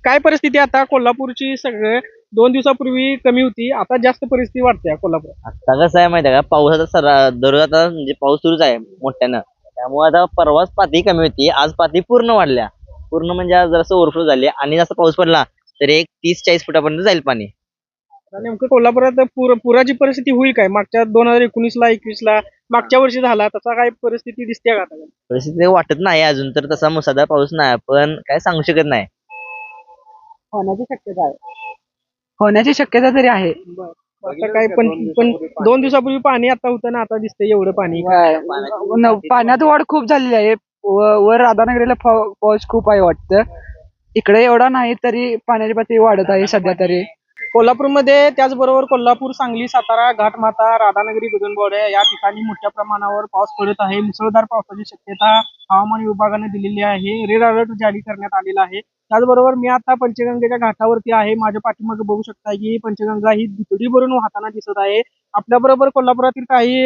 काय परिस्थिती आता कोल्हापूरची सगळे 2 दिवसापूर्वी कमी होती, आता जास्त परिस्थिती वाटते कोल्हापूर. आता कसं आहे माहिती आहे का, पाऊस आता दररोज आता म्हणजे पाऊस सुरूच आहे मोठ्यानं. त्यामुळे आता परवाच पाती कमी होती, आज पाती पूर्ण वाढल्या. पूर्ण म्हणजे आज जरासं ओव्हरफ्लो झाली आणि जसा पाऊस पडला तर एक 30-40 फुटापर्यंत जाईल पाणी. आता नेमकं कोल्हापुरात पुराची परिस्थिती होईल काय? मागच्या 2019ला 21ला मागच्या वर्षी झाला तसा काही परिस्थिती दिसते का आता? परिस्थिती वाटत नाही अजून तर तसा मुसळधार पाऊस नाही, पण काय सांगू शकत नाही. होण्याची शक्यता आहे. होण्याची शक्यता तरी आहे. आता काय पण 2 दिवसापूर्वी पाणी आता होतं ना, आता दिसतंय एवढं पाणी. पाण्यात वाढ खूप झालेली आहे. वर राधानगरीला पाऊस खूप आहे वाटतं. इकडे एवढा नाही तरी पाण्याची पातळी वाढत आहे सध्या तरी. कोल्हापूरमध्ये त्याचबरोबर कोल्हापूर, सांगली, सातारा, घाटमाता, राधानगरी, गगनबावडा या ठिकाणी मोठ्या प्रमाणावर पाऊस पडत आहे. मुसळधार पावसाची शक्यता हवामान विभागाने दिलेली आहे. रेड अलर्ट जारी करण्यात आलेला आहे. त्याचबरोबर मी आता पंचगंगेच्या घाटावरती आहे. माझ्या पाठीमागे बघू शकता की पंचगंगा ही दुथडी भरून वाहताना दिसत आहे. आपल्याबरोबर कोल्हापुरातील काही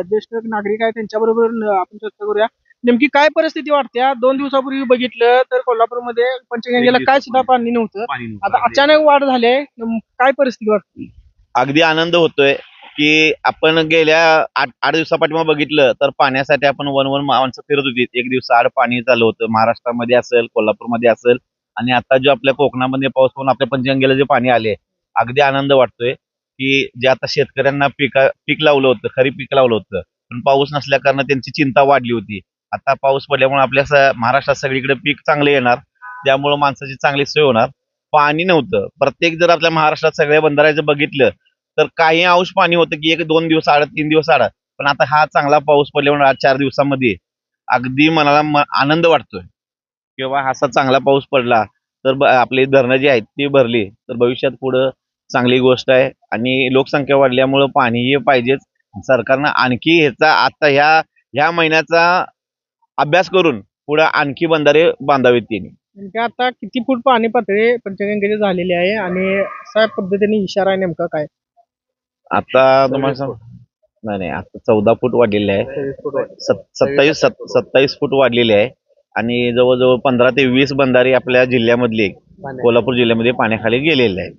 ज्येष्ठ नागरिक आहेत, त्यांच्याबरोबर आपण चर्चा करूया. नेमकी काय परिस्थिती वाटते? 2 दिवसापूर्वी बघितलं तर कोल्हापूरमध्ये पंचगंगेला काय सुद्धा पाणी नव्हतं. आता अचानक वाढ झाली. काय परिस्थिती वाटते? अगदी आनंद होतोय की आपण गेल्या 8 दिवसापाठी बघितलं तर पाण्यासाठी आपण वन माणसं फिरत होती. एक दिवस आड पाणी चालू होतं, महाराष्ट्रामध्ये असेल, कोल्हापूरमध्ये असेल, आणि आता जो आपल्या कोकणामध्ये पाऊस पडून आपल्या पंचगंगेला जे पाणी आले, अगदी आनंद वाटतोय की जे आता शेतकऱ्यांना पीक लावलं होतं, खरीप पीक लावलं होतं, पण पाऊस नसल्या कारणाने त्यांची चिंता वाढली होती. आता पाऊस पडल्यामुळे आपल्या महाराष्ट्रात सगळीकडे पीक चांगलं येणार, त्यामुळे माणसाची चांगली सोय होणार. पाणी नव्हतं, प्रत्येक जर आपल्या महाराष्ट्रात सगळ्या बंधाऱ्याचं बघितलं तर काही अंश पाणी होतं की 1-2 दिवस आड, 3 दिवस आड, पण आता हा चांगला पाऊस पडल्यामुळे आज 4 दिवसामध्ये अगदी मनाला आनंद वाटतोय किंवा असा चांगला पाऊस पडला तर आपली धरणं जी आहेत ती भरली तर भविष्यात पुढं चांगली गोष्ट आहे. आणि लोकसंख्या वाढल्यामुळं पाणीही पाहिजेच. सरकारनं आणखी ह्याचा आता ह्या महिन्याचा अभ्यास करून पुढे आणखी बंधारे बांधावेत त्यांनी. नेमकं आता किती फूट पाणी पातळी पंचगंगेची झालेली आहे आणि अशा पद्धतीने इशारा आहे नेमका काय? आता तुम्हाला नाही आता 14 फूट वाढलेले आहे. 27 फूट वाढलेले आहे आणि जवळजवळ 15 ते 20 बंधारे आपल्या जिल्ह्यामधले कोल्हापूर जिल्ह्यामध्ये पाण्याखाली गेलेले आहेत.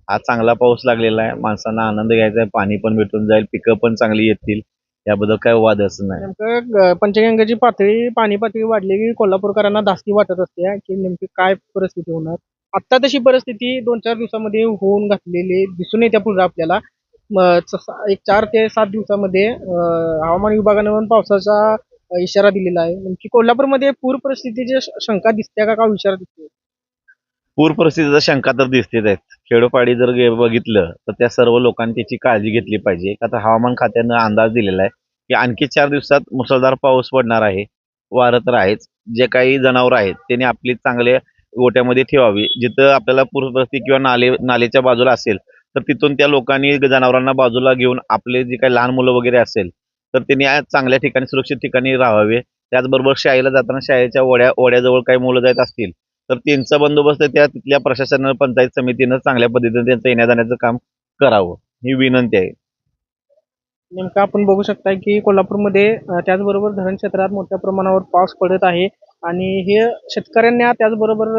आज चांगला पाऊस लागलेला आहे, माणसांना आनंद घ्यायचा आहे, पाणी पण भेटून जाईल, पिकं पण चांगली येतील, याबद्दल काय वादच नाही. नेमकं पंचगंगेची पाणी पातळी वाढली की कोल्हापूरकरांना धास्ती वाटत असते की नेमकी काय परिस्थिती होणार. आता तशी परिस्थिती 2-4 दिवसामध्ये होऊन घातलेली दिसून येते पुढे आपल्याला. एक 4 ते 7 दिवसामध्ये हवामान विभागाने पण पावसाचा इशारा दिलेला आहे. नेमकी कोल्हापूरमध्ये पूर परिस्थितीची शंका दिसते का इशारा दिसते? पूर परिस्थितीचा शंका तर दिसतेच आहेत. खेडोपाडी जर बघितलं तर त्या सर्व लोकांनी त्याची काळजी घेतली पाहिजे. आता हवामान खात्यानं अंदाज दिलेला आहे की आणखी 4 दिवसात मुसळधार पाऊस पडणार आहे. वारं तर आहेच. जे काही जनावर आहेत त्यांनी आपली चांगल्या गोट्यामध्ये ठेवावी. जिथं आपल्याला पूर परिस्थिती किंवा नालेच्या बाजूला असेल तर तिथून त्या लोकांनी जनावरांना बाजूला घेऊन आपले जे काही लहान मुलं वगैरे असेल तर त्यांनी चांगल्या ठिकाणी, सुरक्षित ठिकाणी राहावे. त्याचबरोबर शाळेला जाताना शाळेच्या ओढ्याजवळ काही मुलं जात असतील तर त्यांचा बंदोबस्त त्या तिथल्या प्रशासनानं, पंचायत समितीनं चांगल्या पद्धतीने त्यांचं येण्या जाण्याचं काम करावं, ही विनंती आहे. नेमकं आपण बघू शकता की कोल्हापूरमध्ये त्याचबरोबर धरण क्षेत्रात मोठ्या प्रमाणावर पाऊस पडत आहे आणि हे शेतकऱ्यांना त्याचबरोबर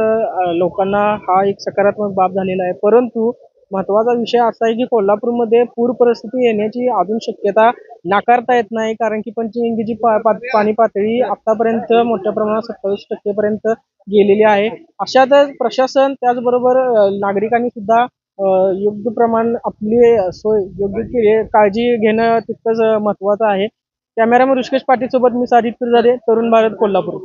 लोकांना हा एक सकारात्मक बाब झालेला आहे. परंतु महत्त्वाचा विषय असा आहे की कोल्हापूरमध्ये पूर परिस्थिती येण्याची अजून शक्यता नाकारता येत नाही, कारण की पंचगंगेची पाणी पातळी आतापर्यंत मोठ्या प्रमाणात 27% पर्यंत गेलेली आहे. अशातच प्रशासन त्याचबरोबर नागरिकांनी सुद्धा योग्य प्रमाण आपली सोय योग्य काळजी घेणं तितकंच महत्त्वाचं आहे. कॅमेरामन ऋषिकेश पाटील सोबत मी साजिद पिरजादे, तरुण भारत, कोल्हापूर.